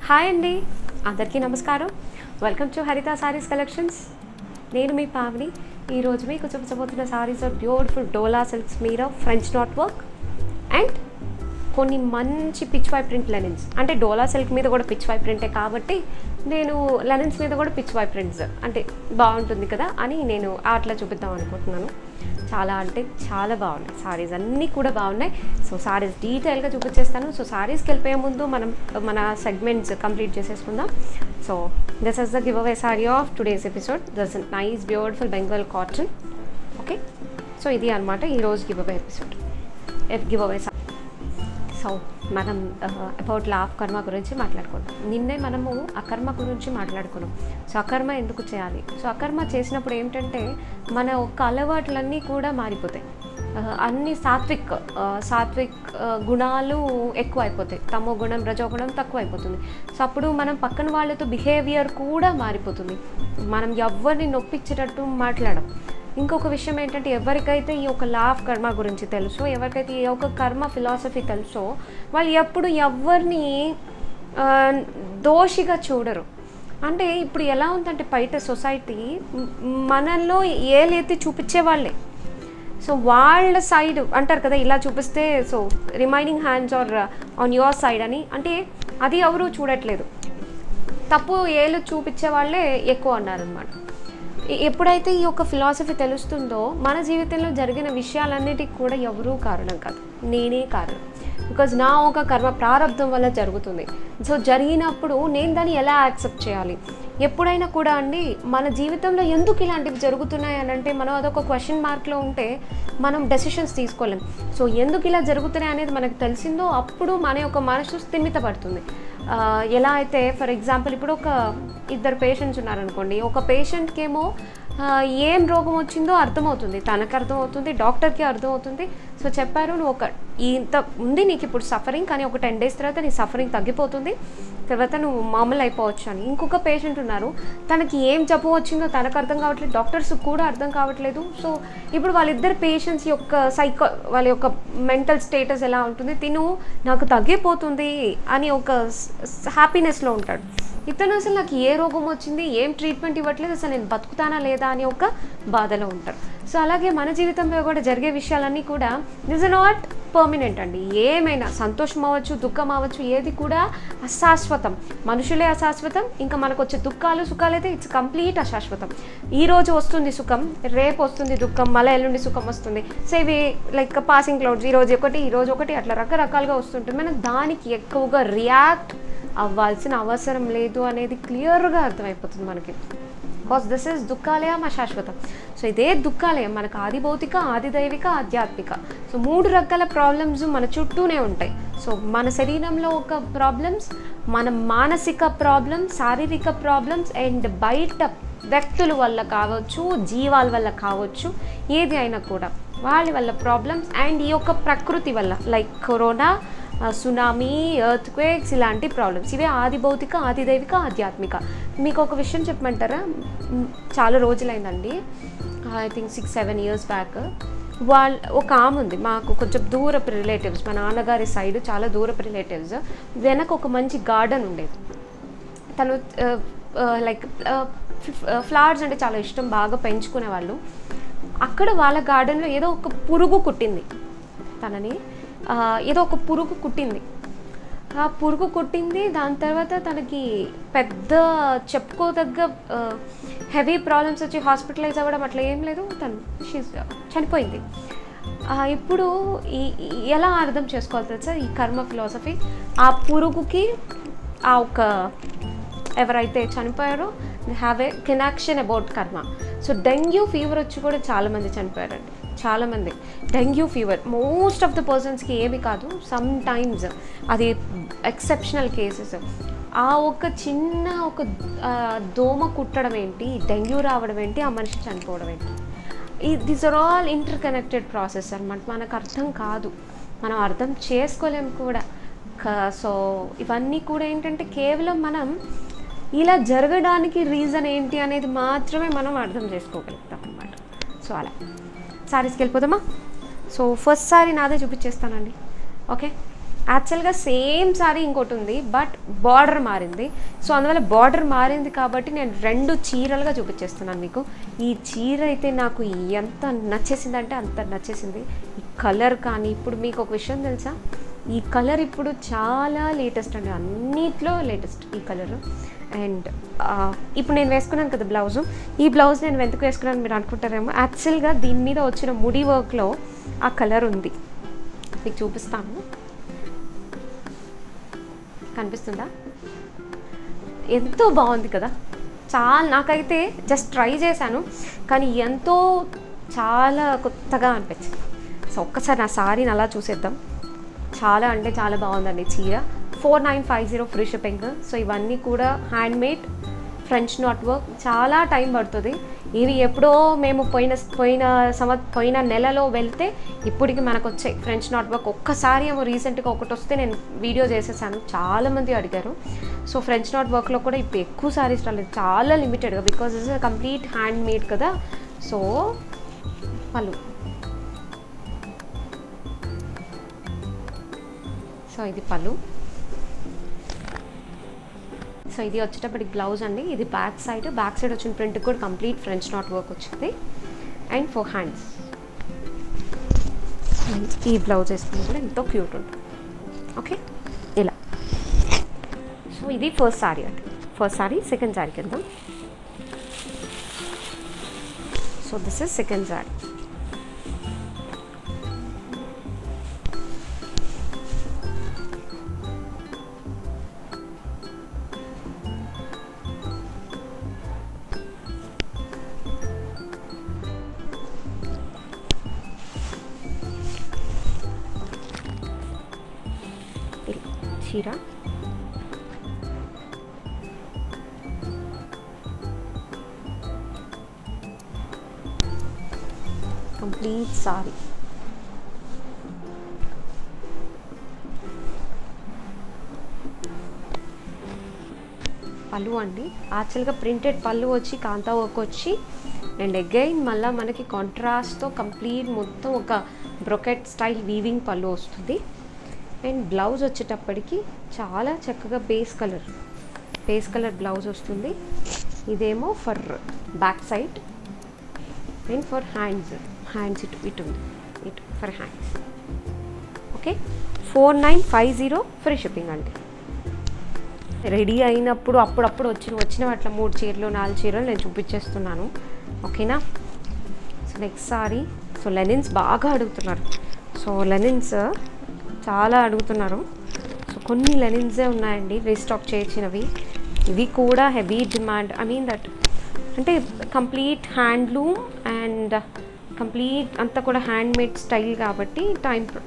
Hi అండి, అందరికీ నమస్కారం. వెల్కమ్ టు హరిత సారీస్ కలెక్షన్స్. నేను మీ పావని. ఈరోజు మీకు చూపించబోతున్న సారీస్ బ్యూటిఫుల్ డోలా సిల్క్స్ మీద ఫ్రెంచ్ నాట్ వర్క్ అండ్ కొన్ని మంచి పిచ్ వై ప్రింట్ లెనిన్స్. అంటే డోలా సిల్క్ మీద కూడా పిచ్ వై ప్రింటే కాబట్టి నేను లెనిన్స్ మీద కూడా పిచ్ వై ప్రింట్స్ అంటే బాగుంటుంది కదా అని నేను అట్లా చూపిద్దాం అనుకుంటున్నాను. చాలా అంటే చాలా బాగున్నాయి సారీస్, అన్నీ కూడా బాగున్నాయి. సో సారీస్ డీటెయిల్గా చూపించేస్తాను. సో సారీస్కి వెళ్ళిపోయే ముందు మనం మన సెగ్మెంట్స్ కంప్లీట్ చేసేసుకుందాం. So this is the give away sorry of today's episode. This nice beautiful Bengal cotton. Okay, so ఇది అనమాట ఈరోజు give away episode, give away. So మనం అబౌట్ లా ఆఫ్ కర్మ గురించి మాట్లాడుకున్నాం. నిన్నే మనము అకర్మ గురించి మాట్లాడుకున్నాం. సో అకర్మ ఎందుకు చేయాలి? సో అకర్మ చేసినప్పుడు ఏంటంటే మన ఒక్క అలవాట్లన్నీ కూడా మారిపోతాయి. అన్ని సాత్విక్ గుణాలు ఎక్కువ అయిపోతాయి, తమో గుణం రజోగుణం తక్కువ అయిపోతుంది. సో అప్పుడు మనం పక్కన వాళ్ళతో బిహేవియర్ కూడా మారిపోతుంది. మనం ఎవరిని నొప్పించేటట్టు మాట్లాడం. ఇంకొక విషయం ఏంటంటే ఎవరికైతే ఈ యొక్క లా ఆఫ్ కర్మ గురించి తెలుసో, ఎవరికైతే ఈ యొక్క కర్మ ఫిలాసఫీ తెలుసో, వాళ్ళు ఎప్పుడు ఎవరిని దోషిగా చూడరు. అంటే ఇప్పుడు ఎలా ఉందంటే బయట సొసైటీ మనల్లో ఏలైతే చూపించే వాళ్ళే. సో వాళ్ళ సైడ్ అంటారు కదా, ఇలా చూపిస్తే so remaining hands are on your side అని, అంటే అది ఎవరు చూడట్లేదు. తప్పు ఏళ్ళు చూపించే వాళ్ళే ఎక్కువ అన్నారనమాట. ఎప్పుడైతే ఈ యొక్క ఫిలాసఫీ తెలుస్తుందో మన జీవితంలో జరిగిన విషయాలన్నిటికీ కూడా ఎవరూ కారణం కాదు, నేనే కారణం. బికాజ్ నా ఒక కర్మ ప్రారంధం వల్ల జరుగుతుంది. సో జరిగినప్పుడు నేను దాన్ని ఎలా యాక్సెప్ట్ చేయాలి? ఎప్పుడైనా కూడా అండి మన జీవితంలో ఎందుకు ఇలాంటివి జరుగుతున్నాయి అని అంటే మనం అదొక క్వశ్చన్ మార్క్లో ఉంటే మనం డెసిషన్స్ తీసుకోలేం. సో ఎందుకు ఇలా జరుగుతున్నాయి అనేది మనకు తెలిసిందో అప్పుడు మన యొక్క మనసు స్థిమితపడుతుంది. ఎలా అయితే ఫర్ ఎగ్జాంపుల్ ఇప్పుడు ఒక ఇద్దరు పేషెంట్స్ ఉన్నారనుకోండి. ఒక పేషెంట్కి ఏమో ఏం రోగం వచ్చిందో అర్థమవుతుంది, తనకు అర్థమవుతుంది, డాక్టర్కి అర్థమవుతుంది. సో చెప్పారు, నువ్వు ఇంత ఉంది నీకు ఇప్పుడు సఫరింగ్, కానీ ఒక 10 days తర్వాత నీ సఫరింగ్ తగ్గిపోతుంది, తర్వాత నువ్వు మామూలు అయిపోవచ్చు అని. ఇంకొక పేషెంట్ ఉన్నారు, తనకి ఏం జబ్బు వచ్చిందో తనకు అర్థం కావట్లేదు, డాక్టర్స్ కూడా అర్థం కావట్లేదు. సో ఇప్పుడు వాళ్ళిద్దరు పేషెంట్స్ యొక్క వాళ్ళ యొక్క మెంటల్ స్టేటస్ ఎలా ఉంటుంది? తిను నాకు తగ్గిపోతుంది అని ఒక హ్యాపీనెస్లో ఉంటాడు. ఇతను అసలు నాకు ఏ రోగం వచ్చింది, ఏం ట్రీట్మెంట్ ఇవ్వట్లేదు, అసలు నేను బతుకుతానా లేదా అని ఒక బాధలో ఉంటారు. సో అలాగే మన జీవితంలో కూడా జరిగే విషయాలన్నీ కూడా ఇస్ నాట్ పర్మనెంట్ అండి. ఏమైనా సంతోషం అవ్వచ్చు, దుఃఖం అవ్వచ్చు, ఏది కూడా అశాశ్వతం. మనుషులే అశాశ్వతం, ఇంకా మనకు వచ్చే దుఃఖాలు సుఖాలు అయితే ఇట్స్ కంప్లీట్ అశాశ్వతం. ఈరోజు వస్తుంది సుఖం, రేపు వస్తుంది దుఃఖం, మళ్ళీ ఎల్లుండి సుఖం వస్తుంది. సో ఇవి లైక్ పాసింగ్ క్లౌడ్స్, ఈ రోజు ఒకటి అట్లా రకరకాలుగా వస్తుంటుంది. మనం దానికి ఎక్కువగా రియాక్ట్ అవ్వాల్సిన అవసరం లేదు అనేది క్లియర్గా అర్థమైపోతుంది మనకి. బికాస్ దిస్ ఈజ్ దుఃఖాలయం అశాశ్వతం. సో ఇదే దుఃఖాలయం మనకు ఆది భౌతిక, ఆది దైవిక, ఆధ్యాత్మిక. సో 3 రకాల ప్రాబ్లమ్స్ మన చుట్టూనే ఉంటాయి. సో మన శరీరంలో ఒక ప్రాబ్లమ్స్, మన మానసిక ప్రాబ్లమ్స్, శారీరక ప్రాబ్లమ్స్ అండ్ బయట వ్యక్తుల వల్ల కావచ్చు, జీవాల వల్ల కావచ్చు, ఏది అయినా కూడా వాళ్ళ వల్ల ప్రాబ్లమ్స్. అండ్ ఈ యొక్క ప్రకృతి వల్ల like corona, tsunami, earth quakes, ఇలాంటి ప్రాబ్లమ్స్. ఇవే ఆది భౌతిక, ఆది దైవిక, ఆధ్యాత్మిక. మీకు ఒక విషయం చెప్పమంటారా? చాలా రోజులైందండి, ఐ థింక్ 6-7 years బ్యాక్. ఒక ఆమె ఉంది, మాకు కొంచెం దూరపు రిలేటివ్స్, మా నాన్నగారి సైడ్ చాలా దూరపు రిలేటివ్స్. వెనక ఒక మంచి గార్డెన్ ఉండేది. తను లైక్ ఫ్లవర్స్ అంటే చాలా ఇష్టం, బాగా పెంచుకునేవాళ్ళు. అక్కడ వాళ్ళ గార్డెన్లో ఏదో ఒక పురుగు కుట్టింది తనని. ఏదో ఒక పురుగు కుట్టింది. ఆ పురుగు కుట్టింది, దాని తర్వాత తనకి పెద్ద చెప్పుకోదగ్గ హెవీ ప్రాబ్లమ్స్ వచ్చి హాస్పిటలైజ్ అవ్వడం అట్లా ఏం లేదు, తను చనిపోయింది. ఇప్పుడు ఎలా అర్థం చేసుకోవాలి తెలుసా ఈ కర్మ ఫిలాసఫీ? ఆ పురుగుకి ఆ ఒక ఎవరైతే చనిపోయారో have a connection about karma. So dengue fever వచ్చి కూడా చాలామంది చనిపోయారండి, చాలామంది. Dengue fever most of the పర్సన్స్కి ఏమి కాదు, సమ్ టైమ్స్ అది ఎక్సెప్షనల్ కేసెస్. ఆ ఒక చిన్న ఒక దోమ కుట్టడం ఏంటి, డెంగ్యూ రావడం ఏంటి, ఆ మనిషి చనిపోవడం ఏంటి, these are all interconnected process అనమాట. మనకు అర్థం కాదు, మనం అర్థం చేసుకోలేము కూడా. సో ఇవన్నీ కూడా ఏంటంటే కేవలం మనం ఇలా జరగడానికి రీజన్ ఏంటి అనేది మాత్రమే మనం అర్థం చేసుకోగలుగుతాం అన్నమాట. సో అలా సారీస్కి వెళ్ళిపోదామా? సో ఫస్ట్ సారీ నాదే చూపించేస్తానండి. ఓకే, యాక్చువల్గా సేమ్ సారీ ఇంకోటి ఉంది, బట్ బార్డర్ మారింది. సో అందువల్ల బార్డర్ మారింది కాబట్టి నేను 2 చీరలుగా చూపించేస్తున్నాను మీకు. ఈ చీర అయితే నాకు ఎంత నచ్చేసిందంటే అంత నచ్చేసింది. ఈ కలర్ కానీ, ఇప్పుడు మీకు ఒక విషయం తెలుసా, ఈ కలర్ ఇప్పుడు చాలా లేటెస్ట్ అండి, అన్నిట్లో లేటెస్ట్ ఈ కలర్. అండ్ ఇప్పుడు నేను వేసుకున్నాను కదా బ్లౌజు, ఈ బ్లౌజ్ నేను ఎందుకు వేసుకున్నాను మీరు అనుకుంటారేమో, యాక్చువల్గా దీని మీద వచ్చిన ముడి వర్క్లో ఆ కలర్ ఉంది, మీకు చూపిస్తాను. కనిపిస్తుందా? ఎంతో బాగుంది కదా, చాలా. నాకైతే జస్ట్ ట్రై చేశాను కానీ ఎంతో చాలా కొత్తగా అనిపించింది. సో ఒక్కసారి నా సారీని అలా చూసేద్దాం. చాలా అంటే చాలా బాగుందండి చీర. 4950 ఫ్రీ షిప్పింగ్. సో ఇవన్నీ కూడా హ్యాండ్మేడ్ ఫ్రెంచ్ నాట్ వర్క్. చాలా టైం పడుతుంది. ఇవి ఎప్పుడో మేము పోయిన నెలలో వెళ్తే ఇప్పటికి మనకు వచ్చాయి ఫ్రెంచ్ నాట్ వర్క్. ఒక్కసారి ఏమో రీసెంట్గా ఒకటి వస్తే నేను వీడియో చేసేసాను, చాలామంది అడిగారు. సో ఫ్రెంచ్ నాట్ వర్క్లో కూడా ఇప్పుడు ఎక్కువ సారీస్ రాలేదు, చాలా లిమిటెడ్గా, because is complete hand made కదా. సో పళ్ళు, సో ఇది పళ్ళు. సో ఇది వచ్చేటప్పటికి బ్లౌజ్ అండి. ఇది బ్యాక్ సైడ్ వచ్చిన ప్రింట్ కూడా కంప్లీట్ ఫ్రెంచ్ నాట్ వర్క్ వచ్చింది. And 4 hands. ఈ బ్లౌజ్ వేసుకుని కూడా ఎంతో క్యూట్ ఉంటుంది. ఓకే, ఇలా. సో ఇది ఫస్ట్ సారీ అండి. First sorry. సెకండ్ సారీ కింద. So this is second sorry. చీర కంప్లీట్ సారీ. పళ్ళు అండి. యాక్చువల్గా ప్రింటెడ్ పళ్ళు వచ్చి కాంతా వర్క్ వచ్చి, అండ్ అగైన్ మళ్ళీ మనకి కాంట్రాస్ట్తో కంప్లీట్ మొత్తం ఒక బ్రొకెట్ స్టైల్ వీవింగ్ పళ్ళు వస్తుంది. అండ్ బ్లౌజ్ వచ్చేటప్పటికి చాలా చక్కగా బేస్ కలర్ బ్లౌజ్ వస్తుంది. ఇదేమో for back side and for hands ఇటు ఉంది, ఇటు for hands. Okay, 4950 free shipping అండి. రెడీ అయినప్పుడు అప్పుడప్పుడు వచ్చిన అట్లా 3 చీరలు 4 చీరలు నేను చూపించేస్తున్నాను. ఓకేనా? So next sorry. So linens బాగా అడుగుతున్నారు. సో లెనిన్స్ చాలా అడుగుతున్నారు. సో కొన్ని లెనిన్సే ఉన్నాయండి రీస్టాక్ చేయించినవి. ఇవి కూడా heavy demand. I mean that అంటే కంప్లీట్ హ్యాండ్లూమ్ అండ్ కంప్లీట్ అంతా కూడా హ్యాండ్మేడ్ స్టైల్ కాబట్టి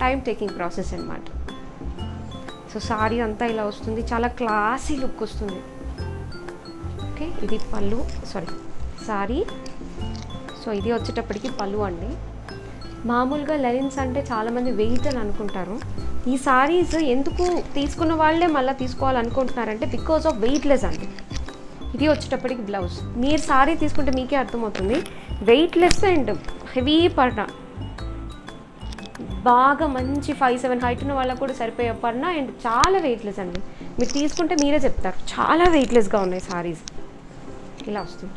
టైం టేకింగ్ ప్రాసెస్ అనమాట. సో సారీ అంతా ఇలా వస్తుంది, చాలా క్లాసీ లుక్ వస్తుంది. ఓకే, ఇది పళ్ళు, సారీ. సో ఇది వచ్చేటప్పటికి పళ్ళు అండి. మామూలుగా లెనిన్స్ అంటే చాలామంది వెయిట్ అని అనుకుంటారు. ఈ సారీస్ ఎందుకు తీసుకున్న వాళ్ళే మళ్ళీ తీసుకోవాలనుకుంటున్నారంటే బికాజ్ ఆఫ్ వెయిట్లెస్ అండి. ఇది వచ్చేటప్పటికి బ్లౌజ్. మీరు సారీ తీసుకుంటే మీకే అర్థమవుతుంది. వెయిట్లెస్ అండ్ హెవీ పర్నా, బాగా మంచి 5'7" హైట్ ఉన్న వాళ్ళకు కూడా సరిపోయే పర్నా అండ్ చాలా వెయిట్లెస్ అండి. మీరు తీసుకుంటే మీరే చెప్తారు, చాలా వెయిట్లెస్గా ఉన్నాయి సారీస్. ఇలా వస్తుంది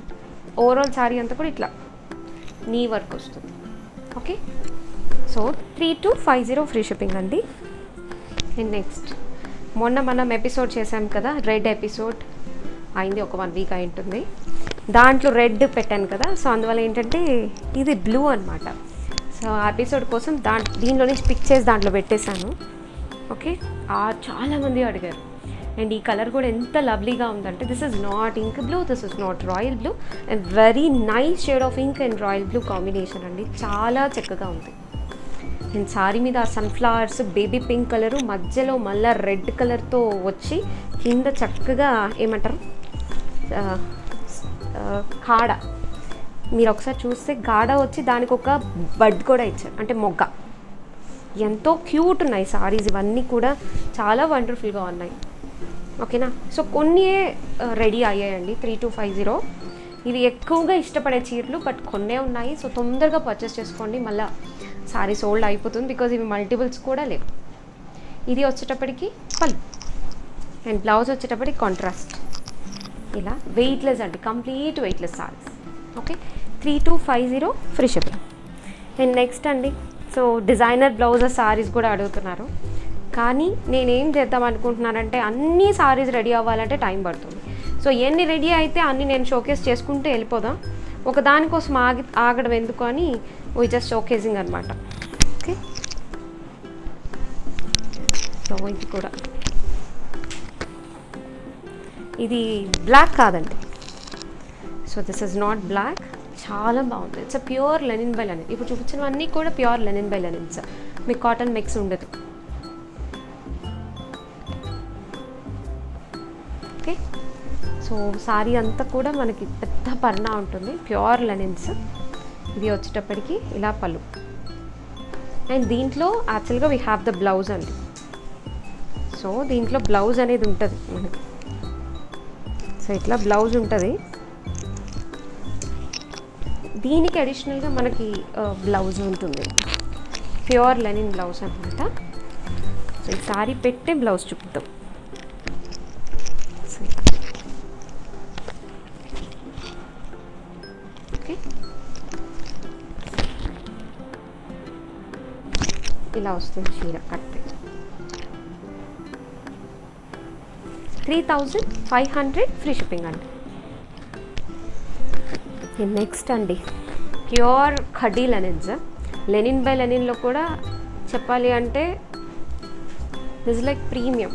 ఓవరాల్ సారీ అంతా కూడా ఇట్లా నీ వర్క్ వస్తుంది. ఓకే, సో 3250 ఫ్రీ షిప్పింగ్ అండి. అండ్ నెక్స్ట్ మొన్న మనం ఎపిసోడ్ చేసాం కదా, రెడ్ ఎపిసోడ్ అయింది, ఒక 1 వీక్ అయి ఉంటుంది. దాంట్లో రెడ్ పెట్టాను కదా, సో అందువల్ల ఏంటంటే ఇది బ్లూ అనమాట. సో ఆ ఎపిసోడ్ కోసం దీనిలో నుంచి పిక్ చేసి దాంట్లో పెట్టేశాను. ఓకే, చాలామంది అడిగారు. అండ్ ఈ కలర్ కూడా ఎంత లవ్లీగా ఉందంటే, this is not ink blue, this is not royal blue, and very nice shade of ink and royal blue combination అండి. చాలా చక్కగా ఉంది. అండ్ సారీ మీద ఆ సన్ఫ్లవర్స్, బేబీ పింక్ కలరు, మధ్యలో మళ్ళీ రెడ్ కలర్తో వచ్చి కింద చక్కగా ఏమంటారు కాడ, మీరు ఒకసారి చూస్తే గాడ వచ్చి దానికి ఒక బడ్ కూడా ఇచ్చారు, అంటే మొగ్గ. ఎంతో క్యూట్ ఉన్నాయి సారీస్ ఇవన్నీ కూడా, చాలా వండర్ఫుల్గా ఉన్నాయి. ఓకేనా? సో కొన్ని రెడీ అయ్యాయండి 3250. ఇవి ఎక్కువగా ఇష్టపడే చీరలు, బట్ కొన్నే ఉన్నాయి. సో తొందరగా పర్చేస్ చేసుకోండి, మళ్ళీ సారీ సోల్డ్ అయిపోతుంది, బికాజ్ ఇవి మల్టిపుల్స్ కూడా లేవు. ఇది వచ్చేటప్పటికి పళ్ళు అండ్ బ్లౌజ్ వచ్చేటప్పటికి కాంట్రాస్ట్. ఇలా వెయిట్లెస్ అండి, complete weightless saris. Okay, 3250 free shipping. And next అండి, సో డిజైనర్ బ్లౌజెస్ సారీస్ కూడా అడుగుతున్నారు. కానీ నేనేం చేద్దాం అనుకుంటున్నానంటే అన్ని సారీస్ రెడీ అవ్వాలంటే టైం పడుతుంది. సో ఎన్ని రెడీ అయితే అన్ని నేను షోకేస్ చేసుకుంటూ వెళ్ళిపోదాం. ఒక దానికోసం ఆగడం ఎందుకు అని వీ జస్ట్ షోకేసింగ్ అనమాట. ఓకే, సో ఇది కూడా, ఇది బ్లాక్ కాదండి. So this is not black, చాలా బాగుంది. It's pure linen by linen. ఇప్పుడు చూపించినవన్నీ కూడా ప్యూర్ లెనిన్ బై లెనిన్స్, మీకు కాటన్ మిక్స్ ఉండదు. ఓకే, సో సారీ అంతా కూడా మనకి పెద్ద పర్నా ఉంటుంది, ప్యూర్ లెనిన్స్. ఇది వచ్చేటప్పటికి ఇలా పళ్ళు. అండ్ దీంట్లో యాక్చువల్గా వీ హ్యావ్ ద బ్లౌజ్ అండి. సో దీంట్లో బ్లౌజ్ అనేది ఉంటుంది మనకి. సో ఇట్లా బ్లౌజ్ ఉంటుంది. దీనికి అడిషనల్గా మనకి బ్లౌజ్ ఉంటుంది, ప్యూర్ లెనిన్ బ్లౌజ్ అనమాట. సో ఈ సారీ పెట్టే బ్లౌజ్ చూపిద్దాం. ఓకే, ఇలా వస్తుంది చీర కట్టే. 3500 ఫ్రీ షిప్పింగ్ అండి. నెక్స్ట్ అండి, pure khadi linens. Linen by లెనిన్లో కూడా చెప్పాలి అంటే this like premium.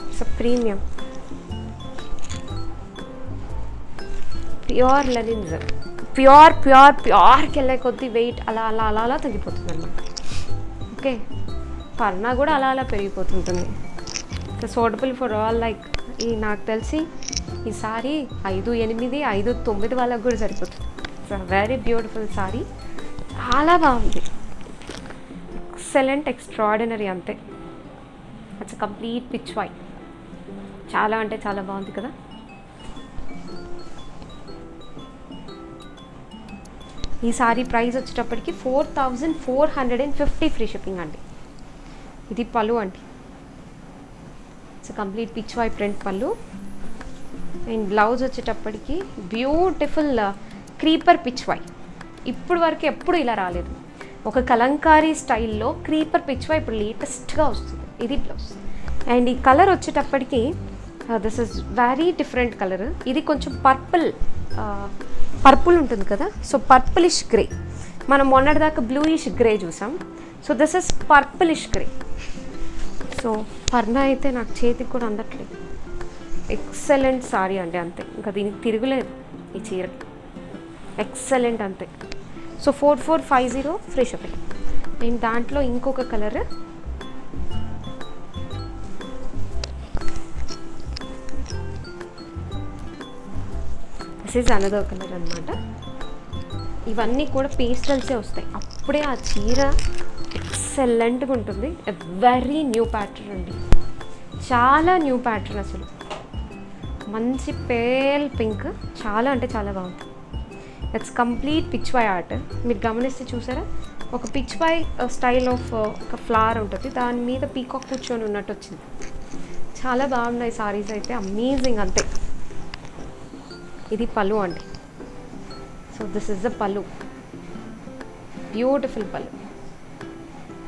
It's premium pure linens. ప్యూర్కి వెళ్ళే కొద్దీ వెయిట్ అలా అలా అలా అలా తగ్గిపోతుంది అనమాట. ఓకే, పర్నా కూడా అలా అలా పెరిగిపోతుంటుంది. Suitable for all. లైక్ ఈ నాకు తెలిసి ఈ సారీ 5-8, 5-9 వాళ్ళకు కూడా సరిపోతుంది. ఇట్స్ వెరీ బ్యూటిఫుల్ సారీ, చాలా బాగుంది. ఎక్సలెంట్, ఎక్స్ట్రాడినరీ అంతే. ఇట్స్ కంప్లీట్ పిచ్ వైట్, చాలా అంటే చాలా బాగుంది కదా. ఈ సారీ ప్రైస్ వచ్చేటప్పటికి 4450 ఫ్రీ షిప్పింగ్ అండి. ఇది పళ్ళు అండి. It's complete pichwai print pallu. And blouse వచ్చేటప్పటికి బ్యూటిఫుల్ క్రీపర్ పిచ్ వై. ఇప్పుడు వరకు ఎప్పుడు ఇలా రాలేదు. ఒక కలంకారీ స్టైల్లో క్రీపర్ పిచ్ వై ఇప్పుడు లేటెస్ట్గా వస్తుంది. ఇది బ్లౌజ్. అండ్ ఈ కలర్ వచ్చేటప్పటికి this is very different colour. ఇది కొంచెం పర్పుల్ ఉంటుంది కదా, సో పర్పులిష్ గ్రే. మనం మొన్నటిదాకా బ్లూయిష్ గ్రే చూసాం. So this is purplish grey. So పర్నా అయితే నాకు చేతికి కూడా అందట్లేదు. ఎక్సలెంట్ సారీ అండి, అంతే. ఇంకా దీనికి తిరుగులేదు ఈ చీరకి. ఎక్సలెంట్ అంతే. So 4450 free shipping. అండ్ దాంట్లో ఇంకొక colour, this is another colour అనమాట. ఇవన్నీ కూడా పేస్టల్సే వస్తాయి. అప్పుడే ఆ చీర ఎక్సలెంట్గా ఉంటుంది. వెరీ న్యూ ప్యాటర్న్ అండి, చాలా న్యూ ప్యాటర్న్. అసలు మంచి పేల్ పింక్, చాలా అంటే చాలా బాగుంది. It's complete pichwai art. మీరు గమనిస్తే చూసారా, ఒక పిచ్ వై స్టైల్ ఆఫ్ ఒక ఫ్లవర్ ఉంటుంది, దాని మీద పీకాక్ కూర్చొని ఉన్నట్టు వచ్చింది. చాలా బాగున్నాయి సారీస్ అయితే, అమేజింగ్ అంతే. ఇది పళ్ళు అండి. సో దిస్ ఇస్ ద పళ్ళు, బ్యూటిఫుల్ పళ్ళు.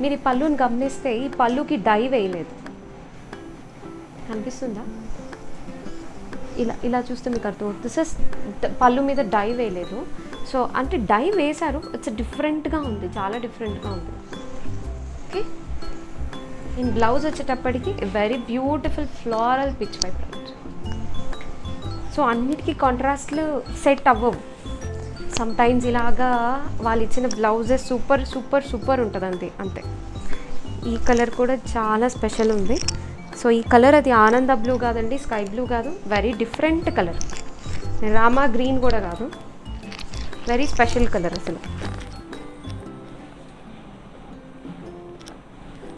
మీరు ఈ పళ్ళుని గమనిస్తే ఈ పళ్ళుకి డై వేయలేదు, కనిపిస్తుందా? ఇలా ఇలా చూస్తే మీకు అర్థం. దిస్ ఇస్ పళ్ళు మీద డై వేయలేదు. సో అంటే డై వేశారు, ఇట్స్ డిఫరెంట్గా ఉంది, చాలా డిఫరెంట్గా ఉంది. ఓకే, ఇన్ బ్లౌజ్ వచ్చేటప్పటికి very beautiful floral pichwai print. So అన్నిటికీ కాంట్రాస్ట్లు సెట్ అవ్వవు. సమ్టైమ్స్ ఇలాగా వాళ్ళు ఇచ్చిన బ్లౌజెస్ సూపర్ సూపర్ సూపర్ ఉంటుంది అంతే అంతే. ఈ కలర్ కూడా చాలా స్పెషల్ ఉంది. సో ఈ కలర్ అది ఆనంద బ్లూ కాదండి, స్కై బ్లూ కాదు, very different colour. Rama green కూడా కాదు, వెరీ స్పెషల్ కలర్. అసలు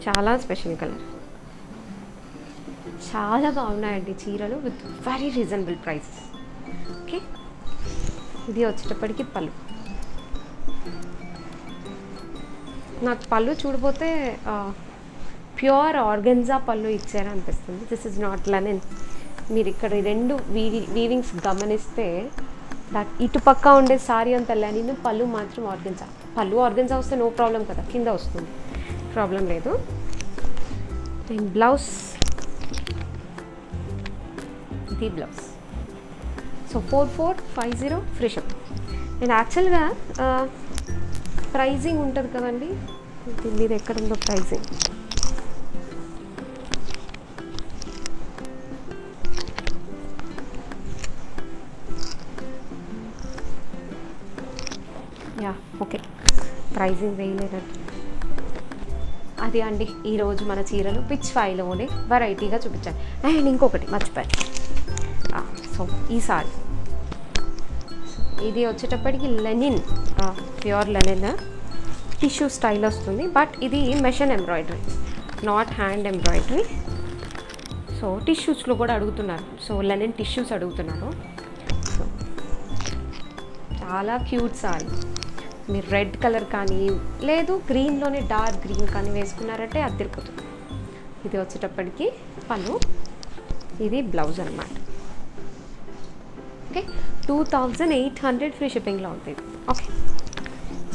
చాలా స్పెషల్ కలర్. చాలా బాగున్నాయండి చీరలు with very reasonable prices. Okay, ఇది వచ్చేటప్పటికి పళ్ళు. నాకు పళ్ళు చూడపోతే ప్యూర్ ఆర్గెన్జా పళ్ళు ఇచ్చారనిపిస్తుంది. This is not linen. మీరు ఇక్కడ రెండు వీవింగ్స్ గమనిస్తే ఇటుపక్క ఉండే సారీ అంత లెనిన్, పళ్ళు మాత్రం ఆర్గెన్జా. పళ్ళు ఆర్గెన్జా వస్తే నో ప్రాబ్లం కదా, కింద వస్తుంది, ప్రాబ్లం లేదు. అండ్ బ్లౌజ్, ఇది blouse. So 4450 free ship. And యాక్చువల్గా ప్రైజింగ్ ఉంటుంది కదండి, దీని మీద ఎక్కడ ఉందో ప్రైజింగ్. యా ఓకే, ప్రైజింగ్ వేయలేదండి. అది అండి ఈరోజు మన చీరలు పిచ్ ఫైలోనే వెరైటీగా చూపించాను. అండ్ ఇంకొకటి మర్చిపోయాను. సో ఈ సారీ ఇది వచ్చేటప్పటికి linen, pure linen tissue style వస్తుంది. బట్ ఇది machine embroidery, not hand embroidery. So టిష్యూస్లో కూడా అడుగుతున్నారు, సో లెనిన్ టిష్యూస్ అడుగుతున్నారు. సో చాలా క్యూట్ సారీ. మీరు రెడ్ కలర్ కానీ లేదు గ్రీన్లోనే డార్క్ గ్రీన్ కానీ వేసుకున్నారంటే అద్దరిపోతుంది. ఇది వచ్చేటప్పటికి పళ్ళు, ఇది బ్లౌజ్ అనమాట. ఓకే, 2800 ఫ్రీ షిప్పింగ్లో ఉంటుంది. ఓకే,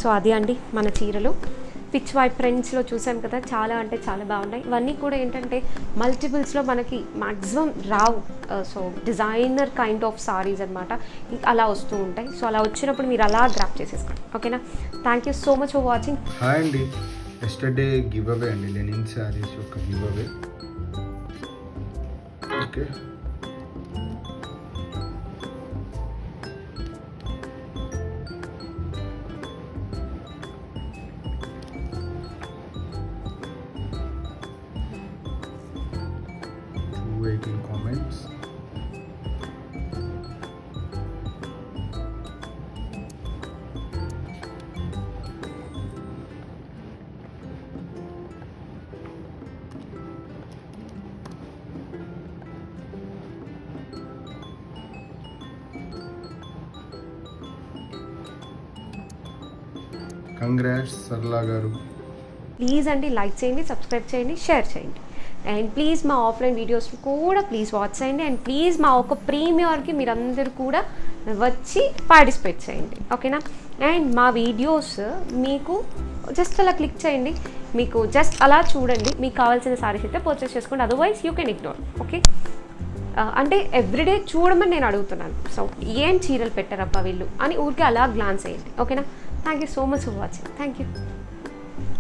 సో అది అండి మన చీరలు. పిచ్ వై ప్రింట్స్లో చూసాం కదా, చాలా అంటే చాలా బాగున్నాయి. ఇవన్నీ కూడా ఏంటంటే మల్టిపుల్స్లో మనకి maximum Rao. So designer kind of saris అనమాట, అలా వస్తూ ఉంటాయి. సో అలా వచ్చినప్పుడు మీరు అలా గ్రాప్ చేసేసుకోండి. ఓకేనా, thank you so much for watching. Hi అండి, ఎస్టర్డే గివ్ అవే అండి, లెనిన్ శారీస్ యొక్క giveaway. Okay, in comments. Congrats Sarla గారు. ప్లీజ్ అండి లైక్ చేయండి, సబ్స్క్రైబ్ చేయండి, షేర్ చేయండి. అండ్ ప్లీజ్ మా ఆఫ్లైన్ వీడియోస్ కూడా ప్లీజ్ వాచ్ చేయండి. అండ్ ప్లీజ్ మా ఒక ప్రీమియర్కి మీరందరూ కూడా వచ్చి పార్టిసిపేట్ చేయండి. ఓకేనా, అండ్ మా వీడియోస్ మీకు జస్ట్ అలా క్లిక్ చేయండి, మీకు జస్ట్ అలా చూడండి, మీకు కావాల్సిన సారీస్ అయితే పర్చేస్ చేసుకోండి. Otherwise you can ignore. Okay, అంటే ఎవ్రీడే చూడమని నేను అడుగుతున్నాను. సో ఏం చీరలు పెట్టారబ్బా వీళ్ళు అని ఊరికే అలా గ్లాన్స్ చేయండి. ఓకేనా, thank you so much for watching. Thank you.